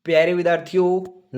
प्यारे विद्यार्थियों,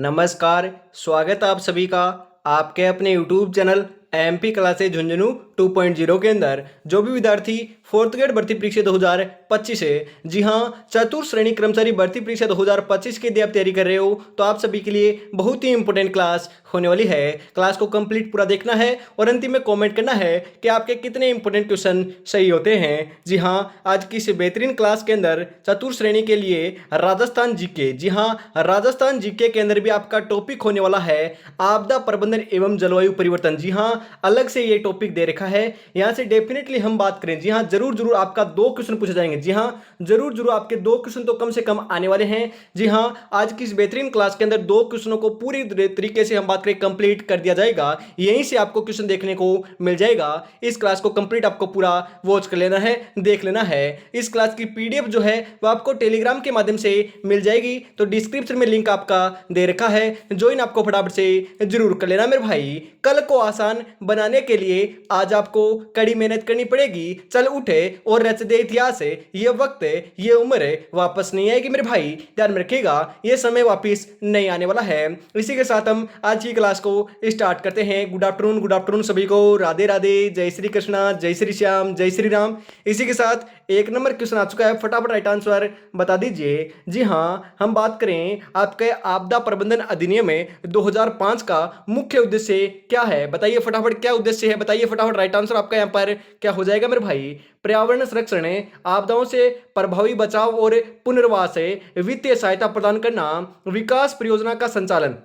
नमस्कार। स्वागत है आप सभी का आपके अपने YouTube channel MP classes Jhunjhunu 2.0 के अंदर। जो भी विद्यार्थी फोर्थ ग्रेड भर्ती परीक्षा 2025 है, जी हाँ, चतुर्थ श्रेणी कर्मचारी भर्ती परीक्षा 2025 के लिए आप तैयारी कर रहे हो, तो आप सभी के लिए बहुत ही इंपॉर्टेंट क्लास होने वाली है। क्लास को कंप्लीट पूरा देखना है और अंतिम में कमेंट करना है कि आपके कितने इंपॉर्टेंट क्वेश्चन सही होते हैं। जी हाँ, आज की इस बेहतरीन क्लास के अंदर चतुर्थ श्रेणी के लिए राजस्थान जीके, जी हाँ, राजस्थान जीके के अंदर भी आपका टॉपिक होने वाला है आपदा प्रबंधन एवं जलवायु परिवर्तन। जी हाँ, अलग से ये टॉपिक दे रखा है, यहां से डेफिनेटली हम बात करें। जी हाँ, जरूर जरूर आपका 2 क्वेश्चन पूछे जाएंगे। जी हाँ, जरूर जरूर आपके 2 क्वेश्चन तो कम से कम आने वाले हैं। जी हाँ, आज की इस बेहतरीन क्लास के अंदर 2 क्वेश्चनों को पूरी तरीके से हम बात करें कंप्लीट कर दिया जाएगा। यहीं से आपको क्वेश्चन देखने को मिल जाएगा। इस क्लास को कंप्लीट आपको पूरा वॉच कर लेना है, देख लेना है। इस क्लास की पीडीएफ जो है वो आपको टेलीग्राम के माध्यम से मिल जाएगी, तो डिस्क्रिप्शन में लिंक आपका दे रखा है, ज्वाइन आपको फटाफट से जरूर कर लेना मेरे भाई। कल को आसान बनाने के लिए आज आपको कड़ी मेहनत करनी पड़ेगी। चल उठे और रच दे इतिहास। ये वक्त, ये उम्र वापस नहीं आएगी मेरे भाई, ध्यान में रखिएगा, ये समय वापस नहीं आने वाला है। इसी के साथ हम आज की क्लास को स्टार्ट करते हैं। गुड आफ्टरनून सभी को, राधे राधे, जय श्री कृष्णा, जय श्री श्याम, जय श्री राम। इसी के साथ 1 नंबर क्वेश्चन आ चुका है, फटाफट राइट आंसर बता दीजिए। जी हाँ, हम बात करें आपके आपदा प्रबंधन अधिनियम 2005 का मुख्य उद्देश्य क्या है, बताइए फटाफट, क्या उद्देश्य है बताइए फटाफट। राइट आंसर आपका यहाँ पर क्या हो जाएगा मेरे भाई? पर्यावरण संरक्षण, आपदाओं से प्रभावी बचाव और पुनर्वास, वित्तीय सहायता प्रदान करना, विकास परियोजना का संचालन।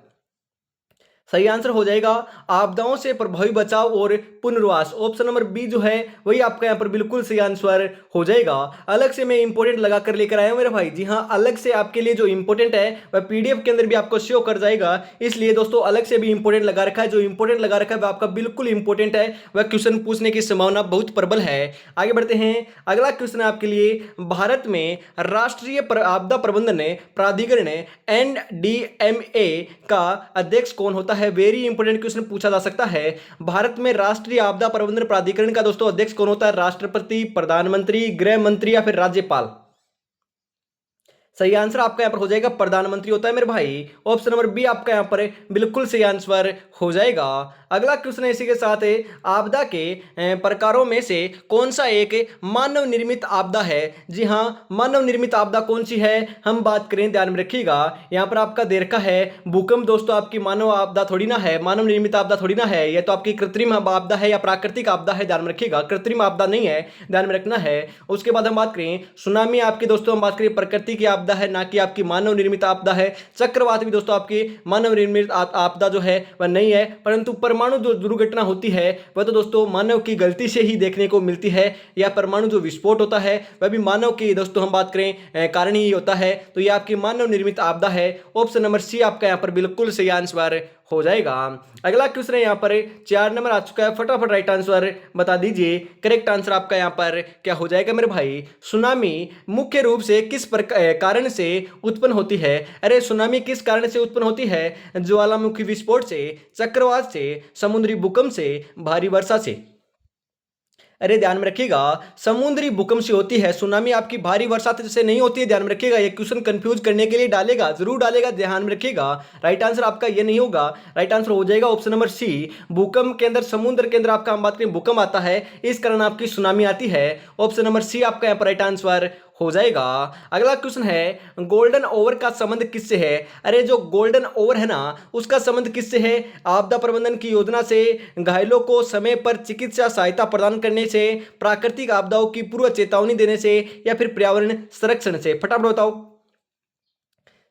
सही आंसर हो जाएगा आपदाओं से प्रभावी बचाव और पुनर्वास। ऑप्शन नंबर बी जो है वही आपका यहाँ पर बिल्कुल सही आंसर हो जाएगा। अलग से मैं इंपोर्टेंट लगा कर लेकर आया हूं मेरे भाई। जी हाँ, अलग से आपके लिए जो इंपोर्टेंट है वह पीडीएफ के अंदर भी आपको शो कर जाएगा, इसलिए दोस्तों अलग से भी इंपोर्टेंट लगा रखा है। जो इंपोर्टेंट लगा रखा है वह आपका बिल्कुल इंपोर्टेंट है, वह क्वेश्चन पूछने की संभावना बहुत प्रबल है। आगे बढ़ते हैं, अगला क्वेश्चन है आपके लिए, भारत में राष्ट्रीय आपदा प्रबंधन प्राधिकरण एनडीएमए का अध्यक्ष कौन होता है? वेरी इंपोर्टेंट क्वेश्चन पूछा जा सकता है। भारत में राष्ट्रीय आपदा प्रबंधन प्राधिकरण का दोस्तों अध्यक्ष कौन होता है? राष्ट्रपति, प्रधानमंत्री, गृह मंत्री या फिर राज्यपाल? सही आंसर आपका यहां पर हो जाएगा प्रधानमंत्री होता है मेरे भाई। ऑप्शन नंबर बी आपका यहां पर बिल्कुल सही आंसर हो जाएगा। अगला क्वेश्चन है इसी के साथ है, आपदा के प्रकारों में से कौन सा एक मानव निर्मित आपदा है? जी हाँ, मानव निर्मित आपदा कौन सी है हम बात करें, ध्यान में रखिएगा। यहां पर आपका दे रखा है भूकंप। दोस्तों आपकी मानव आपदा थोड़ी ना है, मानव निर्मित आपदा थोड़ी ना है, यह तो आपकी कृत्रिम आपदा है या प्राकृतिक आपदा है, ध्यान में रखिएगा। कृत्रिम आपदा नहीं है, ध्यान में रखना है। उसके बाद हम बात करें सुनामी, आपकी दोस्तों हम बात करें प्रकृति की आपदा है, ना कि आपकी मानव निर्मित आपदा है। चक्रवात भी दोस्तों आपकी मानव निर्मित आपदा जो है वह नहीं है, परंतु परमाणु जो दुर्घटना होती है वह तो दोस्तों मानव की गलती से ही देखने को मिलती है, या परमाणु जो विस्फोट होता है वह भी मानव की दोस्तों हम बात करें कारण ही होता है, तो यह आपकी मानव निर्मित आपदा है। ऑप्शन नंबर सी आपका यहां पर बिल्कुल सही आंसर हो जाएगा। अगला क्वेश्चन है यहाँ पर 4 नंबर आ चुका है, फटाफट राइट आंसर बता दीजिए। करेक्ट आंसर आपका यहाँ पर क्या हो जाएगा मेरे भाई? सुनामी मुख्य रूप से किस कारण से उत्पन्न होती है? अरे सुनामी किस कारण से उत्पन्न होती है? ज्वालामुखी विस्फोट से, चक्रवात से, समुद्री भूकंप से, भारी वर्षा से? अरे ध्यान में रखिएगा, समुद्री भूकंप से होती है। सुनामी आपकी भारी वर्षा से नहीं होती है, ध्यान में रखिएगा। ये क्वेश्चन कंफ्यूज करने के लिए डालेगा, जरूर डालेगा, ध्यान में रखिएगा। राइट आंसर आपका ये नहीं होगा, राइट आंसर हो जाएगा ऑप्शन नंबर सी। भूकंप के अंदर, समुद्र के अंदर आपका हम बात करें भूकंप आता है, इस कारण आपकी सुनामी आती है। ऑप्शन नंबर सी आपका यहाँ पर राइट आंसर हो जाएगा। अगला क्वेश्चन है, गोल्डन ओवर का संबंध किससे है? अरे जो गोल्डन ओवर है ना, उसका संबंध किससे है? आपदा प्रबंधन की योजना से, घायलों को समय पर चिकित्सा सहायता प्रदान करने से, प्राकृतिक आपदाओं की पूर्व चेतावनी देने से, या फिर पर्यावरण संरक्षण से? फटाफट बताओ।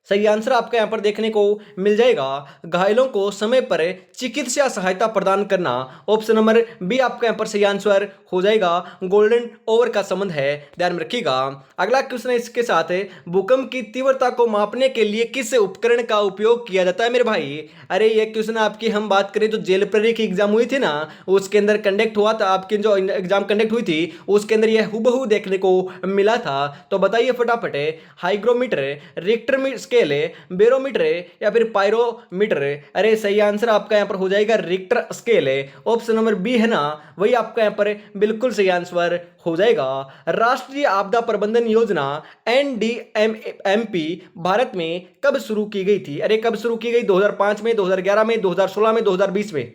सही आंसर आपका यहां पर देखने को मिल जाएगा, घायलों को समय पर चिकित्सा सहायता प्रदान करना। ऑप्शन नंबर बी आपका यहां पर सही आंसर हो जाएगा, गोल्डन ओवर का संबंध है, ध्यान में रखिएगा। अगला क्वेश्चन है इसके साथ है, भूकंप की तीव्रता को मापने के लिए किस उपकरण का उपयोग किया जाता है मेरे भाई? अरे ये क्वेश्चन आपकी हम बात करें जो जेल प्रेरी की एग्जाम हुई थी ना, उसके अंदर कंडक्ट हुआ था, आपकी जो एग्जाम कंडक्ट हुई थी उसके अंदर यह हुबहू देखने को मिला था। तो बताइए फटाफट, हाइग्रोमीटर, रिक्टर स्केल है, बैरोमीटर है या फिर पायरोमीटर है? अरे सही आंसर आपका यहाँ पर हो जाएगा रिक्टर स्केल है। ऑप्शन नंबर बी है ना, वही आपका यहाँ पर बिल्कुल सही आंसर हो जाएगा। राष्ट्रीय आपदा प्रबंधन योजना NDMMP भारत में कब शुरू की गई थी? अरे कब शुरू की गई? 2005 में, 2011 में, 2016 में, 2020 में?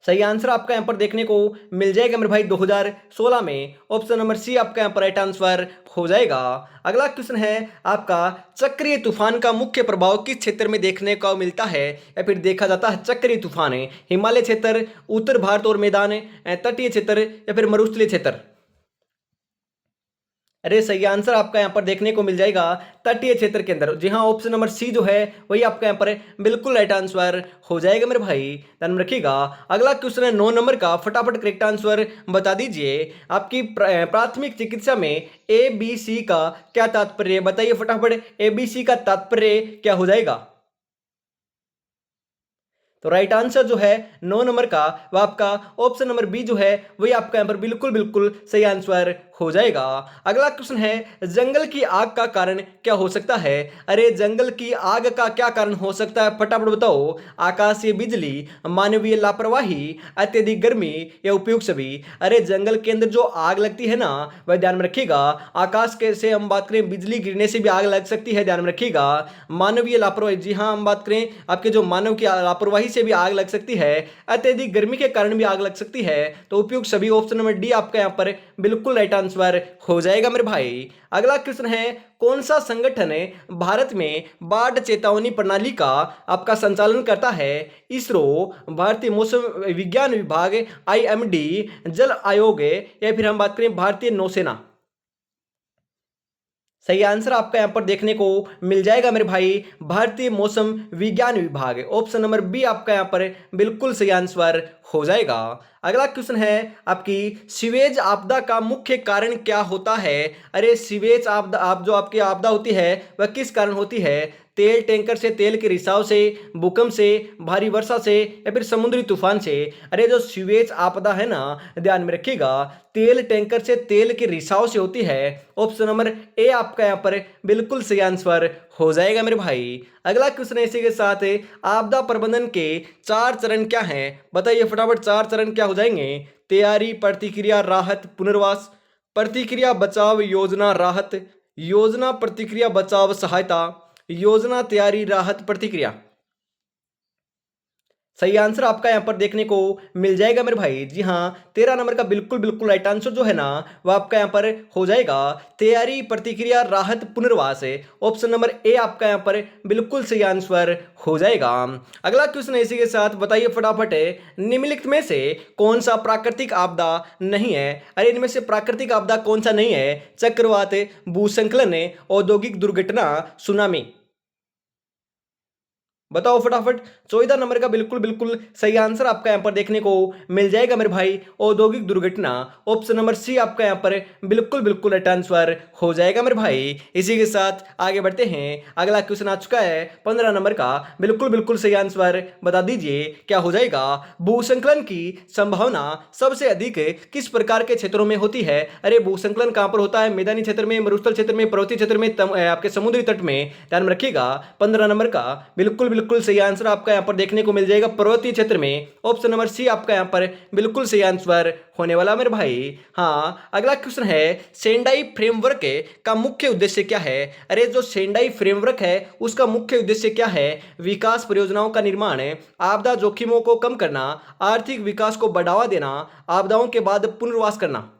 सही आंसर आपका यहाँ पर देखने को मिल जाएगा मेरे भाई 2016 में। ऑप्शन नंबर सी आपका यहाँ पर राइट आंसर हो जाएगा। अगला क्वेश्चन है आपका, चक्रीय तूफान का मुख्य प्रभाव किस क्षेत्र में देखने को मिलता है या फिर देखा जाता है? चक्रीय तूफान है हिमालय क्षेत्र, उत्तर भारत और मैदान, तटीय क्षेत्र या फिर मरुस्थलीय क्षेत्र? अरे सही आंसर आपका यहाँ पर देखने को मिल जाएगा तटीय क्षेत्र के अंदर। जी हाँ, ऑप्शन नंबर सी जो है वही आपका यहाँ पर बिल्कुल राइट आंसर हो जाएगा मेरे भाई, ध्यान में रखिएगा। अगला क्वेश्चन है 9 नंबर का, फटाफट करेक्ट आंसर बता दीजिए। आपकी प्राथमिक चिकित्सा में ABC का क्या तात्पर्य है? बताइए फटाफट, ABC का तात्पर्य क्या हो जाएगा? तो राइट आंसर जो है 9 नंबर का वह आपका ऑप्शन नंबर बी जो है वही आपका यहाँ पर बिल्कुल बिल्कुल सही आंसर हो जाएगा। अगला क्वेश्चन है, जंगल की आग का कारण क्या हो सकता है? अरे जंगल की आग का क्या कारण हो सकता है? फटाफट बताओ। आकाशीय बिजली, मानवीय लापरवाही, अत्यधिक गर्मी या उपयुक्त सभी? अरे जंगल के अंदर जो आग लगती है ना, वह ध्यान में रखिएगा, आकाश के से हम बात करें बिजली गिरने से भी आग लग सकती है, ध्यान में रखिएगा। मानवीय लापरवाही, जी हाँ, हम बात करें आपके जो मानव की लापरवाही से भी आग लग सकती है, अत्यधिक गर्मी के कारण भी आग लग सकती है। तो उपयुक्त सभी ऑप्शन नंबर डी आपका यहाँ पर बिल्कुल राइट आंसर हो जाएगा मेरे भाई। अगला क्वेश्चन है, कौन सा संगठन भारत में बाढ़ चेतावनी प्रणाली का आपका संचालन करता है? इसरो, भारतीय मौसम विज्ञान विभाग, IMD, जल आयोग या फिर हम बात करें भारतीय नौसेना? सही आंसर आपका यहां पर देखने को मिल जाएगा मेरे भाई, भारतीय मौसम विज्ञान विभाग। ऑप्शन नंबर बी आपका यहां पर बिल्कुल सही आंसर हो जाएगा। अगला क्वेश्चन है आपकी, सीवेज आपदा का मुख्य कारण क्या होता है? अरे सीवेज आपदा, आप जो आपकी आपदा होती है वह किस कारण होती है? तेल टैंकर से, तेल के रिसाव से, भूकंप से, भारी वर्षा से या फिर समुद्री तूफान से? अरे जो सीवेज आपदा है ना, ध्यान में रखिएगा, तेल टैंकर से, तेल के रिसाव से होती है। ऑप्शन नंबर ए आपका यहाँ पर बिल्कुल सही आंसर हो जाएगा मेरे भाई। अगला क्वेश्चन इसी के साथ आपदा प्रबंधन के 4 चरण क्या हैं? बताइए फटाफट, 4 चरण क्या हो जाएंगे? तैयारी, प्रतिक्रिया, राहत, पुनर्वास, प्रतिक्रिया, बचाव, योजना, राहत, योजना, प्रतिक्रिया, बचाव, सहायता, योजना, तैयारी, राहत, प्रतिक्रिया? सही आंसर आपका यहाँ पर देखने को मिल जाएगा मेरे भाई। जी हाँ, 13 नंबर का बिल्कुल बिल्कुल राइट आंसर जो है ना, वह आपका यहाँ पर हो जाएगा तैयारी, प्रतिक्रिया, राहत, पुनर्वास है। ऑप्शन नंबर ए आपका यहाँ पर बिल्कुल सही आंसर हो जाएगा। अगला क्वेश्चन इसी के साथ बताइए फटाफट, निम्नलिखित में से कौन सा प्राकृतिक आपदा नहीं है? अरे इनमें से प्राकृतिक आपदा कौन सा नहीं है? चक्रवात, भूस्खलन, औद्योगिक दुर्घटना, सुनामी? बताओ फटाफट। 14 नंबर का बिल्कुल बिल्कुल सही आंसर आपका यहाँ पर देखने को मिल जाएगा मेरे भाई, औद्योगिक दुर्घटना। ऑप्शन नंबर सी आपका यहाँ पर बिल्कुल बिल्कुल राइट आंसर हो जाएगा मेरे भाई। इसी के साथ आगे बढ़ते हैं। अगला क्वेश्चन आ चुका है 15 नंबर का, बिल्कुल बिल्कुल सही आंसर बता दीजिए क्या हो जाएगा? भूस्खलन की संभावना सबसे अधिक किस प्रकार के क्षेत्रों में होती है? अरे भूस्खलन कहाँ पर होता है? मैदानी क्षेत्र में, मरुस्थल क्षेत्र में, पर्वतीय क्षेत्र में, आपके समुद्री तट में? ध्यान में रखिएगा, 15 नंबर का बिल्कुल बिल्कुल सही आंसर आपका यहाँ पर देखने को मिल जाएगा पर्वतीय क्षेत्र में। ऑप्शन नंबर सी आपका यहाँ पर बिल्कुल सही आंसर होने वाला मेरे भाई। हाँ, अगला क्वेश्चन है, सेंडाई फ्रेमवर्क का मुख्य उद्देश्य क्या है? अरे जो सेंडाई फ्रेमवर्क है उसका मुख्य उद्देश्य क्या है? विकास परियोजनाओं का निर्माण, आपदा जोखिमों को कम करना, आर्थिक विकास को बढ़ावा देना, आपदाओं के बाद पुनर्वास करना?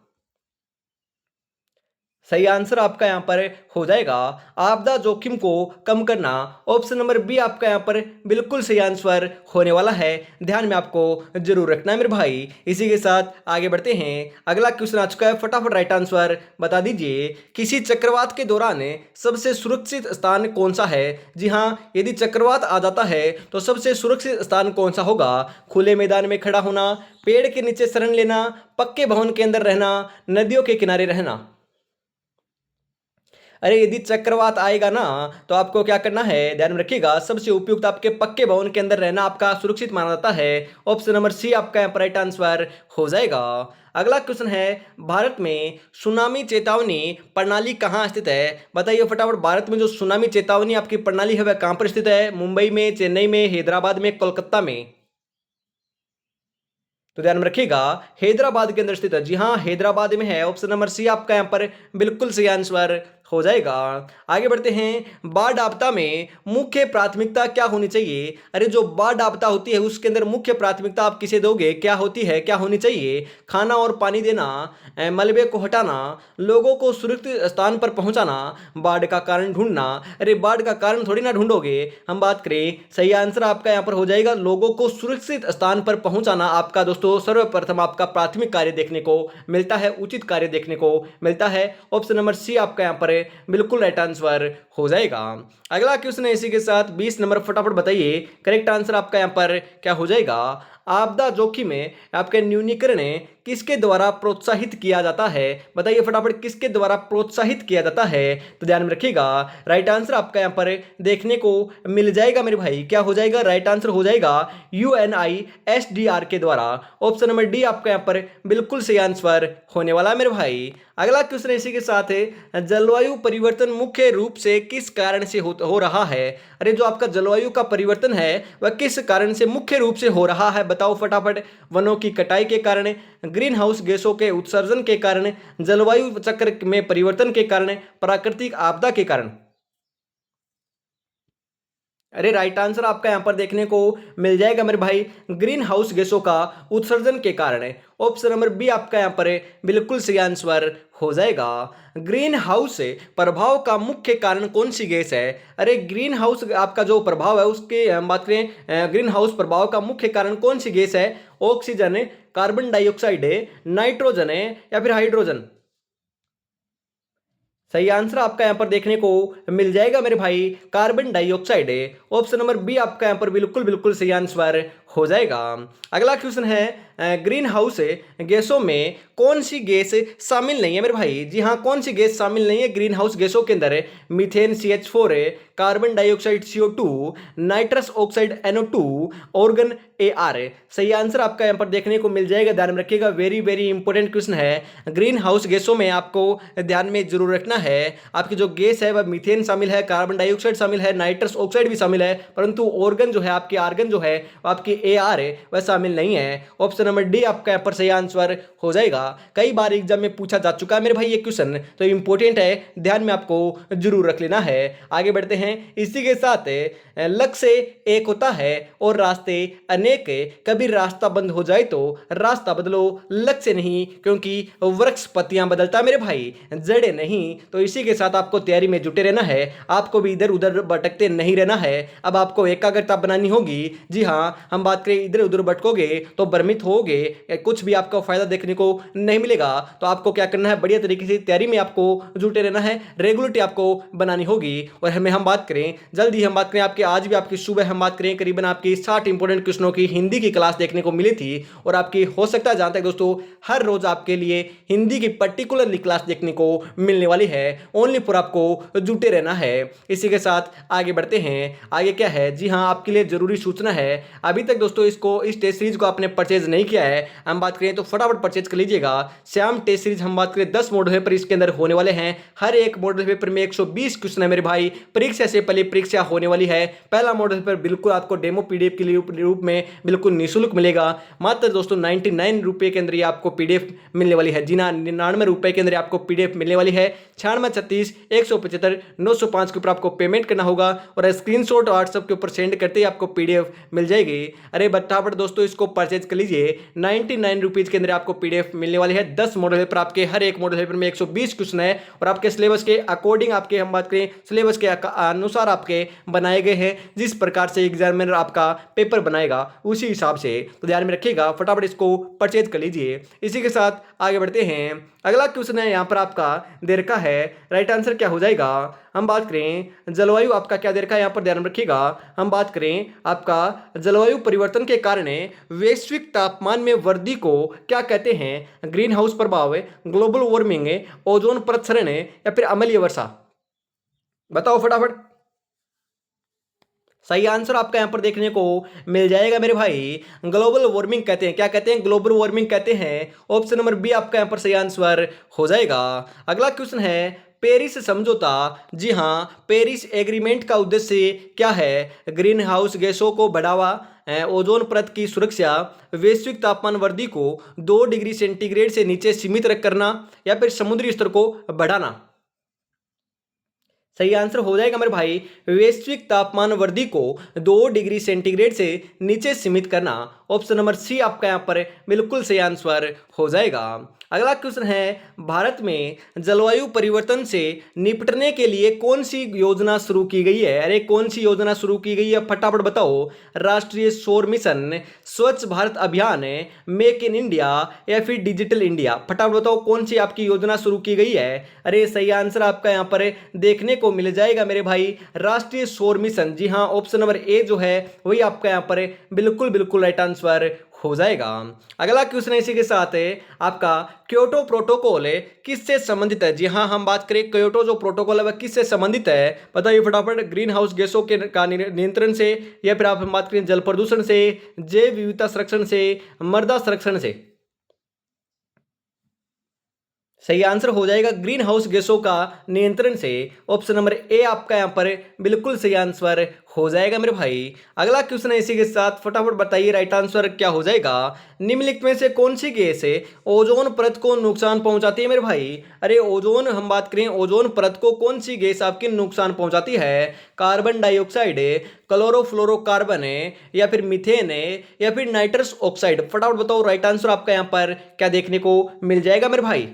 सही आंसर आपका यहां पर हो जाएगा आपदा जोखिम को कम करना। ऑप्शन नंबर बी आपका यहां पर बिल्कुल सही आंसर होने वाला है, ध्यान में आपको जरूर रखना है मेरे भाई। इसी के साथ आगे बढ़ते हैं। अगला क्वेश्चन आ चुका है, फटाफट राइट आंसर बता दीजिए। किसी चक्रवात के दौरान सबसे सुरक्षित स्थान कौन सा है? जी हाँ, यदि चक्रवात आ जाता है तो सबसे सुरक्षित स्थान कौन सा होगा? खुले मैदान में खड़ा होना, पेड़ के नीचे शरण लेना, पक्के भवन के अंदर रहना, नदियों के किनारे रहना? अरे यदि चक्रवात आएगा ना, तो आपको क्या करना है, ध्यान में रखिएगा, सबसे उपयुक्त आपके पक्के भवन के अंदर रहना आपका सुरक्षित माना जाता है। ऑप्शन नंबर सी आपका यहाँ पर राइट आंसर हो जाएगा। अगला क्वेश्चन है, भारत में सुनामी चेतावनी प्रणाली कहाँ स्थित है? बताइए फटाफट, भारत में जो सुनामी चेतावनी आपकी प्रणाली है वह कहाँ पर स्थित है? मुंबई में, चेन्नई में, हैदराबाद में, कोलकाता में? तो ध्यान में रखिएगा, हैदराबाद के अंदर स्थित है। जी हाँ, हैदराबाद में है। ऑप्शन नंबर सी आपका यहाँ पर बिल्कुल सही आंसर हो जाएगा। आगे बढ़ते हैं, बाढ़ आपदा में मुख्य प्राथमिकता क्या होनी चाहिए? अरे जो बाढ़ आपदा होती है उसके अंदर मुख्य प्राथमिकता आप किसे दोगे, क्या होती है, क्या होनी चाहिए? खाना और पानी देना, मलबे को हटाना, लोगों को सुरक्षित स्थान पर पहुंचाना, बाढ़ का कारण ढूंढना। अरे बाढ़ का कारण थोड़ी ना ढूंढोगे, हम बात करें, सही आंसर आपका यहाँ पर हो जाएगा लोगों को सुरक्षित स्थान पर पहुंचाना। आपका दोस्तों सर्वप्रथम आपका प्राथमिक कार्य देखने को मिलता है, उचित कार्य देखने को मिलता है। ऑप्शन नंबर सी आपका यहाँ पर बिल्कुल राइट आंसर हो जाएगा। अगला क्वेश्चन है इसी के साथ 20 नंबर, फटाफट बताइए करेक्ट आंसर आपका यहाँ पर क्या हो जाएगा? आपदा जोखिम में आपके न्यूनीकरण किसके द्वारा प्रोत्साहित किया जाता है? बताइए फटाफट, किसके द्वारा प्रोत्साहित किया जाता है? तो ध्यान में रखिएगा, राइट आंसर आपका यहाँ पर देखने को मिल जाएगा मेरे भाई, क्या हो जाएगा, राइट आंसर हो जाएगा UNISDR के द्वारा। ऑप्शन नंबर डी आपका यहाँ पर बिल्कुल सही आंसर होने वाला है मेरे भाई। अगला क्वेश्चन इसी के साथ है, जलवायु परिवर्तन मुख्य रूप से किस कारण से हो रहा है? अरे जो आपका जलवायु का परिवर्तन है वह किस कारण से मुख्य रूप से हो रहा है? बताओ फटाफट। वनों की कटाई के कारण, ग्रीन हाउस गैसों के उत्सर्जन के कारण, जलवायु चक्र में परिवर्तन के कारण, प्राकृतिक आपदा के कारण? अरे राइट आंसर आपका यहां पर देखने को मिल जाएगा मेरे भाई, ग्रीन हाउस गैसों का उत्सर्जन के कारण है। ऑप्शन नंबर बी आपका यहां पर बिल्कुल सही आंसर हो जाएगा। ग्रीन हाउस प्रभाव का मुख्य कारण कौन सी गैस है? अरे ग्रीन हाउस आपका जो प्रभाव है उसके हम बात करें, ग्रीन हाउस प्रभाव का मुख्य कारण कौन सी गैस है? ऑक्सीजन है, कार्बन डाइऑक्साइड है, नाइट्रोजन है, या फिर हाइड्रोजन? सही आंसर आपका यहाँ पर देखने को मिल जाएगा मेरे भाई, कार्बन डाइऑक्साइड है। ऑप्शन नंबर बी आपका यहाँ पर बिल्कुल बिल्कुल सही आंसर हो जाएगा। अगला क्वेश्चन है, ग्रीन हाउस गैसों में कौन सी गैस शामिल नहीं है मेरे भाई? जी हाँ, कौन सी गैस शामिल नहीं है ग्रीन हाउस गैसों के अंदर? मीथेन CH4 है, carbon dioxide CO2, nitrous oxide NO2, organ AR है। सही आंसर आपका यहाँ पर देखने को मिल जाएगा, ध्यान में रखिएगा, वेरी वेरी इंपॉर्टेंट क्वेश्चन है। ग्रीन हाउस गैसों में आपको ध्यान में जरूर रखना है, आपकी जो गैस है वह मीथेन शामिल है, कार्बन डाइऑक्साइड शामिल है, नाइट्रस ऑक्साइड भी शामिल है, परंतु ऑर्गन जो है, आपके आर्गन जो है, आपकी AR है, वह शामिल नहीं है। ऑप्शन नंबर डी आपका यहाँ पर सही आंसर हो जाएगा। कई बार एग्जाम में पूछा जा चुका है मेरे भाई ये क्वेश्चन, तो इंपॉर्टेंट है, ध्यान में आपको जरूर रख लेना है। आगे बढ़ते हैं इसी के साथ, लक्ष्य एक होता है और रास्ते अनेक है, कभी रास्ता बंद हो जाए तो रास्ता बदलो, लक्ष्य नहीं, क्योंकि वृक्ष पत्तियां बदलता मेरे भाई, जड़े नहीं। तो इसी के साथ आपको तैयारी में जुटे रहना है, आपको भी इधर उधर भटकते नहीं रहना है। अब आपको एकाग्रता बनानी होगी। जी हाँ, हम बात करें इधर उधर भटकोगे तो भ्रमित होगे, कुछ भी आपको फायदा देखने को नहीं मिलेगा। तो आपको क्या करना है, बढ़िया तरीके से तैयारी में आपको जुटे रहना है, रेगुलरिटी आपको बनानी होगी। और हमें हम बात करें, जल्दी हम बात करें, आपके आज भी आपकी सुबह हम बात करें करीबन आपकी 60 इंपॉर्टेंट क्वेश्चनों की हिंदी की क्लास देखने को मिली थी। और आपकी हो सकता है जहां तक दोस्तों हर रोज आपके लिए हिंदी की पर्टिकुलरली क्लास देखने को मिलने वाली है, ओनली फॉर आपको जुटे रहना है। इसी के साथ आगे बढ़ते हैं। आगे क्या है, जी हाँ, आपके लिए जरूरी सूचना है, अभी तक दोस्तों इस टेस्ट सीरीज को आपने परचेज नहीं किया है, हम बात करें तो फटाफट परचेज कर लीजिएगा। श्याम टेस्ट सीरीज हम बात करें 10 मॉडल पेपर इसके अंदर होने वाले हैं। हर एक मॉडल पेपर में 120 क्वेश्चन है मेरे भाई, परीक्षा से पहले परीक्षा होने वाली है। पहला मॉडल पेपर बिल्कुल आपको डेमो PDF के रूप में बिल्कुल निःशुल्क मिलेगा, मात्र दोस्तों 99 रुपए के अंदर ये आपको PDF मिलने वाली है। जी ना, 99 रुपए के अंदर आपको PDF मिलने वाली है। 9636 175 905 के ऊपर आपको पेमेंट करना होगा और स्क्रीनशॉट व्हाट्सएप के ऊपर सेंड करते ही आपको PDF मिल जाएगी। अरे फटाफट दोस्तों इसको परचेज कर लीजिए, 99 रुपीज के अंदर आपको PDF मिलने वाली है। 10 मॉडल पेपर आपके, हर एक मॉडल पेपर में 120 क्वेश्चन है और आपके सिलेबस के अकॉर्डिंग, आपके हम बात करें सिलेबस के अनुसार आपके बनाए गए हैं। जिस प्रकार से एग्जामिनर आपका पेपर बनाएगा उसी हिसाब से, तो ध्यान में रखिएगा, फटाफट इसको परचेज कर लीजिए। इसी के साथ आगे बढ़ते हैं। अगला क्वेश्चन है यहाँ पर आपका दे रखा है, राइट आंसर क्या हो जाएगा? हम बात करें जलवायु आपका क्या दे रखा है, यहाँ पर ध्यान रखिएगा। हम बात करें आपका जलवायु परिवर्तन के कारण वैश्विक तापमान में वृद्धि को क्या कहते हैं? ग्रीन हाउस प्रभाव, ग्लोबल वार्मिंग, ओजोन परत क्षरण, या फिर अम्लीय वर्षा? बताओ फटाफट। सही आंसर आपका यहाँ पर देखने को मिल जाएगा मेरे भाई, ग्लोबल वार्मिंग कहते हैं। क्या कहते हैं? ग्लोबल वार्मिंग कहते हैं। ऑप्शन नंबर बी आपका यहाँ पर सही आंसर हो जाएगा। अगला क्वेश्चन है, पेरिस समझौता, जी हाँ, पेरिस एग्रीमेंट का उद्देश्य क्या है? ग्रीन हाउस गैसों को बढ़ावा, ओजोन परत की सुरक्षा, वैश्विक तापमान वृद्धि को 2 डिग्री सेंटीग्रेड से नीचे सीमित रख करना, या फिर समुद्री स्तर को बढ़ाना। सही आंसर हो जाएगा मेरे भाई, वैश्विक तापमान वृद्धि को 2 डिग्री सेंटीग्रेड से नीचे सीमित करना। ऑप्शन नंबर सी आपका यहाँ पर बिल्कुल सही आंसर हो जाएगा। अगला क्वेश्चन है, भारत में जलवायु परिवर्तन से निपटने के लिए कौन सी योजना शुरू की गई है? अरे कौन सी योजना शुरू की गई है, फटाफट बताओ। राष्ट्रीय सौर मिशन, स्वच्छ भारत अभियान, मेक इन इंडिया, या फिर डिजिटल इंडिया? फटाफट बताओ कौन सी आपकी योजना शुरू की गई है। अरे सही आंसर आपका यहाँ पर देखने को मिल जाएगा मेरे भाई, राष्ट्रीय सौर मिशन। जी हाँ, ऑप्शन नंबर ए जो है वही आपका यहाँ पर बिल्कुल बिल्कुल राइट आंसर हो जाएगा। अगला क्वेश्चन इसी के साथ है आपका, क्योटो प्रोटोकॉल किससे संबंधित है? जी हाँ, हम बात करें क्योटो जो प्रोटोकॉल है वह किससे संबंधित है, बताइए फटाफट। ग्रीन हाउस गैसों के का नियंत्रण से, या फिर आप हम बात करें जल प्रदूषण से, जैव विविधता संरक्षण से, मृदा संरक्षण से? सही आंसर हो जाएगा ग्रीन हाउस गैसों का नियंत्रण से। ऑप्शन नंबर ए आपका यहाँ पर बिल्कुल सही आंसर हो जाएगा मेरे भाई। अगला क्वेश्चन है इसी के साथ, फटाफट बताइए राइट आंसर क्या हो जाएगा। निम्नलिखित में से कौन सी गैस है ओजोन परत को नुकसान पहुंचाती है मेरे भाई? अरे ओजोन, हम बात करें ओजोन परत को कौन सी गैस आपकी नुकसान पहुंचाती है? कार्बन डाइऑक्साइड है, क्लोरोफ्लोरोकार्बन है, या फिर मीथेन है, या फिर नाइट्रस ऑक्साइड? फटाफट बताओ राइट आंसर आपका यहाँ पर क्या देखने को मिल जाएगा मेरे भाई।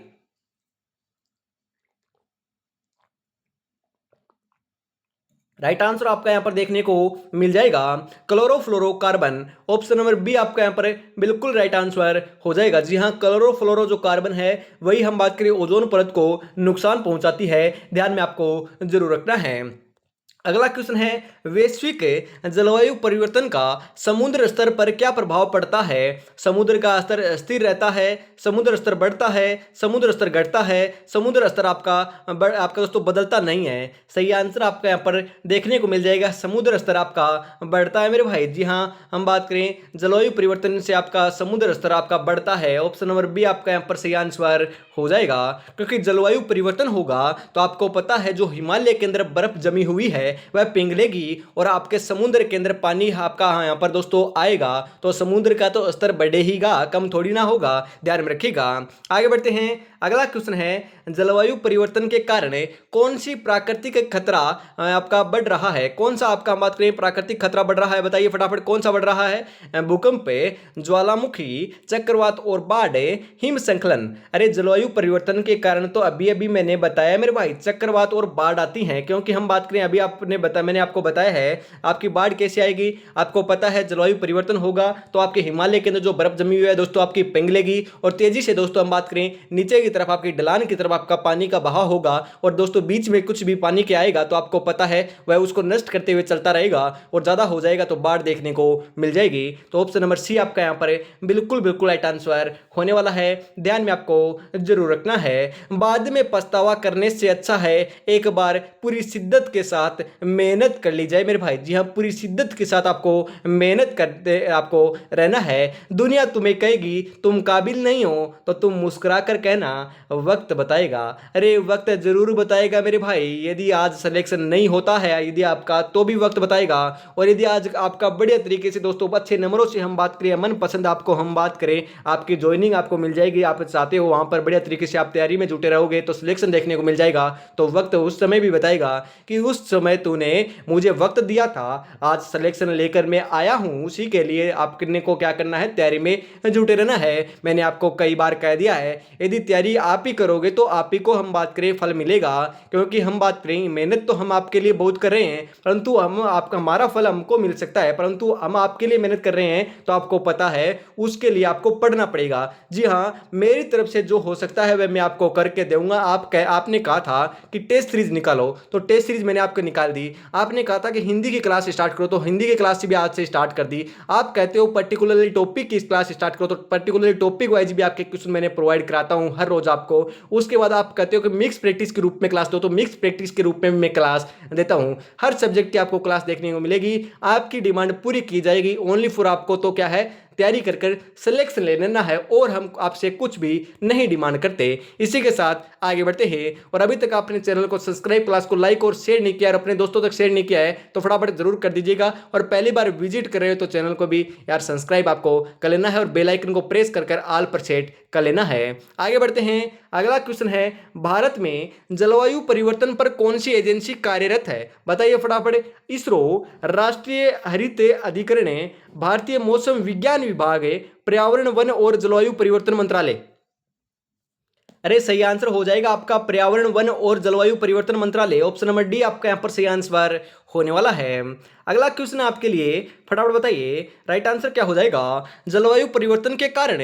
राइट आंसर आपका यहाँ पर देखने को मिल जाएगा क्लोरोफ्लोरोकार्बन। ऑप्शन नंबर बी आपका यहाँ पर बिल्कुल राइट आंसर हो जाएगा। जी हाँ, क्लोरोफ्लोरो जो कार्बन है वही हम बात करें ओजोन परत को नुकसान पहुंचाती है, ध्यान में आपको जरूर रखना है। अगला क्वेश्चन है, वैश्विक जलवायु परिवर्तन का समुद्र स्तर पर क्या प्रभाव पड़ता है? समुद्र का स्तर स्थिर रहता है, समुद्र स्तर बढ़ता है, समुद्र स्तर घटता है, समुद्र स्तर आपका दोस्तों बदलता नहीं है? सही आंसर आपका यहाँ पर देखने को मिल जाएगा, समुद्र स्तर आपका बढ़ता है मेरे भाई। जी हाँ, हम बात करें जलवायु परिवर्तन से आपका समुद्र स्तर आपका बढ़ता है। ऑप्शन नंबर बी आपका यहाँ पर सही आंसर हो जाएगा, क्योंकि जलवायु परिवर्तन होगा तो आपको पता है जो हिमालय के अंदर बर्फ जमी हुई है वह पिघलेगी, और आपके समुद्र के अंदर पानी आपका यहाँ पर दोस्तों आएगा, तो समुद्र का तो स्तर बढ़ेगा, कम थोड़ी ना होगा, ध्यान में रखिएगा। आगे बढ़ते हैं। अगला क्वेश्चन है, जलवायु परिवर्तन के कारण कौन सी प्राकृतिक खतरा आपका बढ़ रहा है? कौन सा आपका हम बात करें प्राकृतिक खतरा बढ़ रहा है, बताइए फटाफट कौन सा बढ़ रहा है? भूकंप, ज्वालामुखी, चक्रवात और बाढ़, हिमस्खलन? अरे जलवायु परिवर्तन के कारण तो अभी अभी मैंने बताया मेरे भाई, चक्रवात और बाढ़ आती हैं, क्योंकि हम बात करें अभी मैंने आपको बताया है आपकी बाढ़ कैसे आएगी। आपको पता है जलवायु परिवर्तन होगा तो आपके हिमालय के अंदर जो बर्फ जमी हुई है दोस्तों आपकी पिघलेगी, और तेजी से दोस्तों हम बात करें नीचे की तरफ आपकी ढलान की तरफ आपका पानी का बहाव होगा, और दोस्तों बीच में कुछ भी पानी के आएगा तो आपको पता है वह उसको नष्ट करते हुए चलता रहेगा, और ज्यादा हो जाएगा तो बाढ़ देखने को मिल जाएगी। तो ऑप्शन नंबर सी आपका यहाँ पर बिल्कुल बिल्कुल राइट आंसर होने वाला है, ध्यान में आपको जरूर रखना है। बाद में पछतावा करने से अच्छा है एक बार पूरी शिद्दत के साथ मेहनत कर ली जाए मेरे भाई। जी हाँ, पूरी शिद्दत के साथ आपको मेहनत करते आपको रहना है। दुनिया तुम्हें कहेगी तुम काबिल नहीं हो तो तुम मुस्कुरा कर कहना वक्त बताएगा। अरे वक्त जरूर बताएगा मेरे भाई, यदि आज सिलेक्शन नहीं होता है यदि आपका तो भी वक्त बताएगा, और यदि आज आपका बढ़िया तरीके से दोस्तों अच्छे नंबरों से हम बात करें, मन पसंद आपको हम बात करें, आपकी ज्वाइनिंग आपको मिल जाएगी, आप चाहते हो वहां पर बढ़िया तरीके से आप तैयारी में जुटे रहोगे तो सिलेक्शन देखने को मिल जाएगा, तो वक्त उस समय भी बताएगा कि उस समय तूने मुझे वक्त दिया था, आज सिलेक्शन लेकर मैं आया हूं, उसी के लिए आपने को क्या करना है, तैयारी में जुटे रहना है। मैंने आपको कई बार कह दिया है यदि तैयारी आप ही करोगे तो आप ही को हम बात करें फल मिलेगा, क्योंकि हम बात करें मेहनत तो हम आपके लिए बहुत कर रहे हैं, परंतु हम आपका हमारा फल हमको मिल सकता है, परंतु हम आपके लिए मेहनत कर रहे हैं तो आपको पता है उसके लिए आपको पढ़ना पड़ेगा। जी हाँ, मेरी तरफ से जो हो सकता है वह मैं आपको करके दूंगा। आपने कहा था कि टेस्ट सीरीज निकालो, तो टेस्ट सीरीज मैंने आपको निकाल निकाल दी। आपने कहा था कि हिंदी की क्लास स्टार्ट करो, तो हिंदी की क्लास भी आज से स्टार्ट कर दी। आप कहते हो पर्टिकुलरली टॉपिक की क्लास स्टार्ट करो, तो पर्टिकुलरली टॉपिक वाइज भी आपके क्वेश्चन मैंने प्रोवाइड कराता हूं हर रोज आपको। उसके बाद आप कहते हो कि मिक्स प्रैक्टिस के रूप में क्लास दो, तो मिक्स प्रैक्टिस के रूप में मैं क्लास देता हूं। हर सब्जेक्ट की आपको क्लास देखने को मिलेगी, आपकी डिमांड पूरी की जाएगी। ओनली फॉर आपको तो क्या है, तैयारी कर कर सिलेक्शन ले लेना है, और हम आपसे कुछ भी नहीं डिमांड करते। इसी के साथ आगे बढ़ते हैं। और अभी तक आपने चैनल को सब्सक्राइब, क्लास को लाइक और शेयर नहीं किया और अपने दोस्तों तक शेयर नहीं किया है तो फटाफट जरूर कर दीजिएगा। और पहली बार विजिट कर रहे हो तो चैनल को भी यार सब्सक्राइब आपको कर लेना है और बेल आइकन को प्रेस कर कर ऑल पर सेट कर लेना है। आगे बढ़ते हैं। अगला क्वेश्चन है, भारत में जलवायु परिवर्तन पर कौन सी एजेंसी कार्यरत है? बताइए फटाफट। इसरो, राष्ट्रीय हरित अधिकरण, भारतीय मौसम विज्ञान विभाग, पर्यावरण वन और जलवायु परिवर्तन मंत्रालय। अरे सही आंसर हो जाएगा आपका पर्यावरण वन और जलवायु परिवर्तन मंत्रालय। ऑप्शन नंबर डी आपका यहां पर सही आंसर होने वाला है। अगला क्वेश्चन आपके लिए, फटाफट बताइए राइट आंसर क्या हो जाएगा। जलवायु परिवर्तन के कारण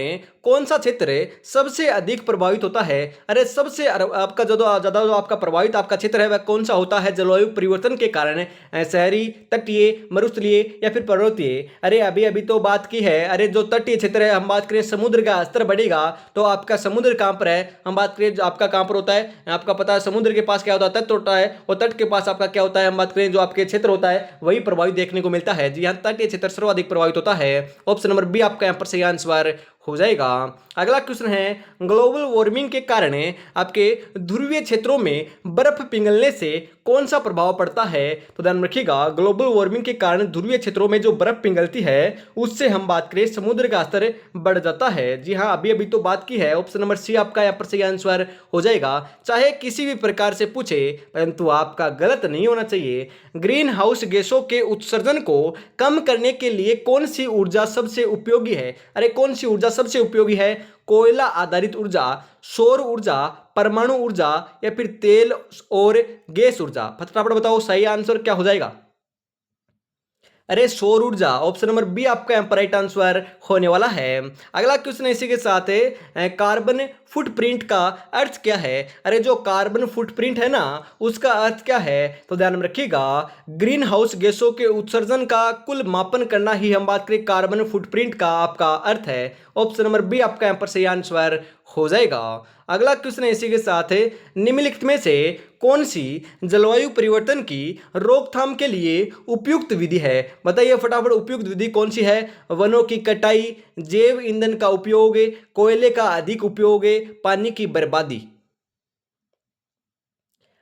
कौन सा क्षेत्र सबसे अधिक प्रभावित होता है? अरे सबसे आपका ज्यादा जो आपका प्रभावित आपका क्षेत्र है वह कौन सा होता है जलवायु परिवर्तन के कारण? शहरी, तटीय, मरुस्थलीय या फिर पर्वतीय? अरे अभी अभी तो बात की है, अरे जो तटीय क्षेत्र है, हम बात करें समुद्र का स्तर बढ़ेगा तो आपका समुद्र कहां पर है? हम बात करें आपका कहां पर होता है, आपका पता है समुद्र के पास क्या होता है, तट होता है, और तट के पास आपका क्या होता है, हम बात करें जो आपके क्षेत्र होता है वही प्रभावित देखने को मिलता है। जी हाँ, तटीय क्षेत्र सर्वाधिक प्रभावित होता है। ऑप्शन नंबर बी आपका यहां पर सही आंसर हो जाएगा। अगला क्वेश्चन है, ग्लोबल वार्मिंग के कारण आपके ध्रुवीय क्षेत्रों में बर्फ पिघलने से कौन सा प्रभाव पड़ता है? तो ध्यान रखिएगा, ग्लोबल वार्मिंग के कारण ध्रुवीय क्षेत्रों में जो बर्फ पिघलती है उससे हम बात करें समुद्र का स्तर बढ़ जाता है। जी हाँ, अभी अभी तो बात की है। ऑप्शन नंबर सी आपका यहाँ पर सही आंसर हो जाएगा। चाहे किसी भी प्रकार से पूछे परंतु आपका गलत नहीं होना चाहिए। ग्रीन हाउस गैसों के उत्सर्जन को कम करने के लिए कौन सी ऊर्जा सबसे उपयोगी है? अरे कौन सी ऊर्जा सबसे उपयोगी है? कोयला आधारित ऊर्जा, सौर ऊर्जा, परमाणु ऊर्जा या फिर तेल और गैस ऊर्जा? फटाफट बताओ सही आंसर क्या हो जाएगा। अरे सौर ऊर्जा, ऑप्शन नंबर बी आपका यहाँ पर राइट आंसर होने वाला है। अगला क्वेश्चन इसी के साथ है, कार्बन फुटप्रिंट का अर्थ क्या है? अरे जो कार्बन फुटप्रिंट है ना उसका अर्थ क्या है? तो ध्यान में रखिएगा, ग्रीन हाउस गैसों के उत्सर्जन का कुल मापन करना ही हम बात करें कार्बन फुटप्रिंट का आपका अर्थ है। ऑप्शन नंबर बी आपका यहाँ पर सही आंसर हो जाएगा। अगला क्वेश्चन इसी के साथ है, निम्नलिखित में से कौन सी जलवायु परिवर्तन की रोकथाम के लिए उपयुक्त विधि है? बताइए फटाफट, उपयुक्त विधि कौन सी है? वनों की कटाई, जैव ईंधन का उपयोग, कोयले का अधिक उपयोग, पानी की बर्बादी?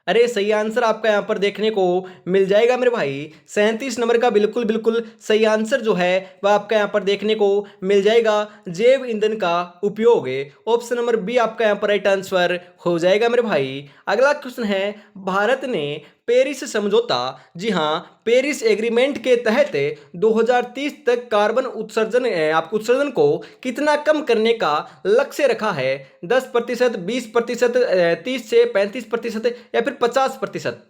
अरे सही आंसर आपका यहाँ पर देखने को मिल जाएगा मेरे भाई। 37 नंबर का बिल्कुल बिल्कुल सही आंसर जो है वह आपका यहाँ पर देखने को मिल जाएगा, जैव ईंधन का उपयोग। ऑप्शन नंबर बी आपका यहाँ पर राइट आंसर हो जाएगा मेरे भाई। अगला क्वेश्चन है, भारत ने पेरिस समझौता, जी हाँ पेरिस एग्रीमेंट के तहत 2030 तक कार्बन उत्सर्जन आप उत्सर्जन को कितना कम करने का लक्ष्य रखा है? 10%, 20%, 30 से 35% या फिर 50%?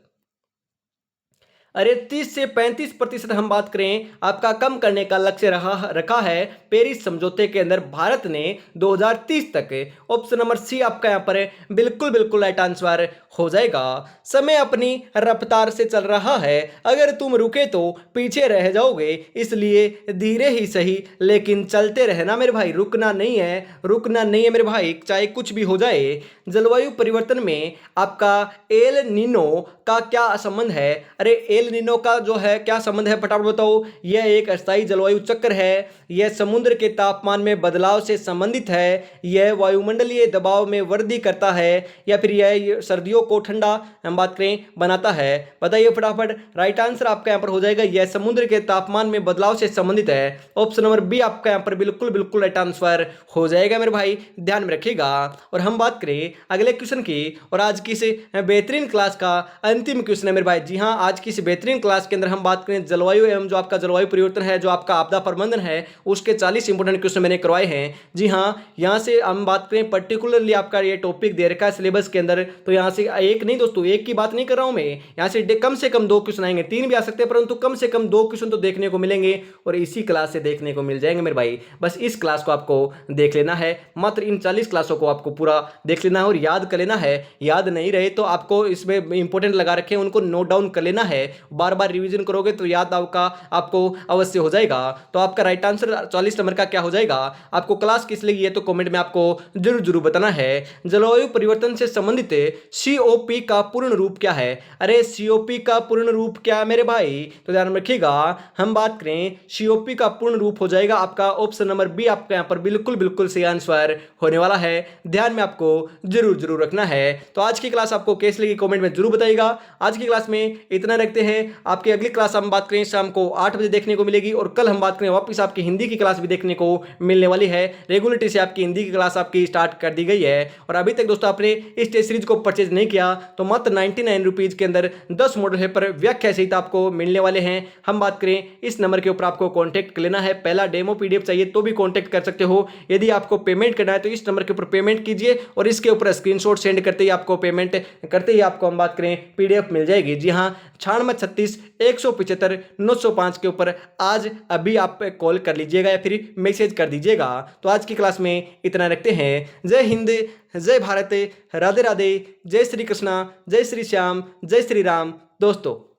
अरे 30 से 35% हम बात करें आपका कम करने का लक्ष्य रखा है पेरिस समझौते के अंदर भारत ने 2030 तक। ऑप्शन नंबर सी आपका यहाँ पर बिल्कुल बिल्कुल राइट आंसर हो जाएगा। समय अपनी रफ्तार से चल रहा है, अगर तुम रुके तो पीछे रह जाओगे, इसलिए धीरे ही सही लेकिन चलते रहना मेरे भाई, रुकना नहीं है, रुकना नहीं है मेरे भाई, चाहे कुछ भी हो जाए। जलवायु परिवर्तन में आपका एल नीनो का क्या संबंध है? अरे एल नीनो का जो है क्या संबंध है फटाफट बताओ। यह एक अस्थायी जलवायु चक्र है, यह समुद्र के तापमान में बदलाव से संबंधित है, यह वायुमंडलीय दबाव में वृद्धि करता है या फिर यह सर्दियों को ठंडा हम बात करें बनाता है? बताइए फटाफट, राइट आंसर आपका यहाँ पर हो जाएगा, यह समुद्र के तापमान में बदलाव से संबंधित है। ऑप्शन नंबर बी आपका यहाँ पर बिल्कुल बिल्कुल राइट आंसर हो जाएगा मेरे भाई, ध्यान में रखिएगा। और हम बात करें अगले क्वेश्चन की, और आज की इस बेहतरीन क्लास का अंतिम क्वेश्चन है मेरे भाई। जी हाँ, आज की इस बेहतरीन क्लास के अंदर हम बात करें जलवायु एवं जो आपका जलवायु परिवर्तन है, जो आपका आपदा प्रबंधन है, उसके 40 इंपोर्टेंट क्वेश्चन मैंने करवाए हैं। जी हाँ, यहाँ से हम बात करें पर्टिकुलरली आपका ये टॉपिक दे रखा है सिलेबस के अंदर, तो यहाँ से एक नहीं दोस्तों, एक की बात नहीं कर रहा हूँ मैं, यहाँ से कम 2 क्वेश्चन आएंगे, 3 भी आ सकते हैं परंतु कम से कम 2 क्वेश्चन तो देखने को मिलेंगे और इसी क्लास से देखने को मिल जाएंगे मेरे भाई। बस इस क्लास को आपको देख लेना है, मात्र इन 40 क्लासों को आपको पूरा देख लेना है और याद कर लेना है। याद नहीं रहे तो आपको इसमें इंपॉर्टेंट लगा रखे हैं उनको नोट डाउन कर लेना है, बार बार रिवीजन करोगे तो याद आपको अवश्य हो जाएगा। तो आपका राइट आंसर 44 नंबर का क्या हो जाएगा? आपको क्लास किस लगी है तो कमेंट में आपको जरूर जरूर बताना है। जलवायु परिवर्तन से संबंधित सीओपी का पूर्ण रूप क्या है? अरे सीओपी का पूर्ण रूप क्या है मेरे भाई? तो ध्यान रखिएगा, हम बात करें सीओपी का पूर्ण रूप हो जाएगा आपका ऑप्शन नंबर बी। आपका यहां पर बिल्कुल बिल्कुल सही आंसर होने वाला है। ध्यान में आपको जरूर जरूर रखना है। तो आज की क्लास आपको कैसी लगी कमेंट में जरूर बताइएगा। आज की क्लास में इतना रखते हैं। आपकी अगली क्लास हम बात करें शाम को 8 बजे देखने को मिलेगी, और कल हम बात करें वापस आपकी हिंदी की क्लास भी देखने को मिलने वाली है। रेगुलरिटी से आपकी हिंदी की क्लास आपकी स्टार्ट कर दी गई है। और अभी तक दोस्तों आपने इस टेस्ट सीरीज को परचेज नहीं किया तो मात्र 99 रुपीज के अंदर 10 मॉडल पेपर व्याख्या सहित आपको मिलने वाले हैं। हम बात करें इस नंबर के ऊपर आपको कॉन्टैक्ट कर लेना है। पहला डेमो पीडीएफ चाहिए तो भी कॉन्टैक्ट कर सकते हो। यदि आपको पेमेंट करना है तो इस नंबर के ऊपर पेमेंट कीजिए, और इसके ऊपर स्क्रीनशॉट सेंड करते ही आपको पेमेंट करते ही आपको हम बात करें पीडीएफ मिल जाएगी। जी हाँ, 9636 175 905 के ऊपर आज अभी आप कॉल कर लीजिएगा या फिर मैसेज कर दीजिएगा। तो आज की क्लास में इतना रखते हैं। जय हिंद, जय भारत, राधे राधे, जय श्री कृष्णा, जय श्री श्याम, जय श्री राम दोस्तों।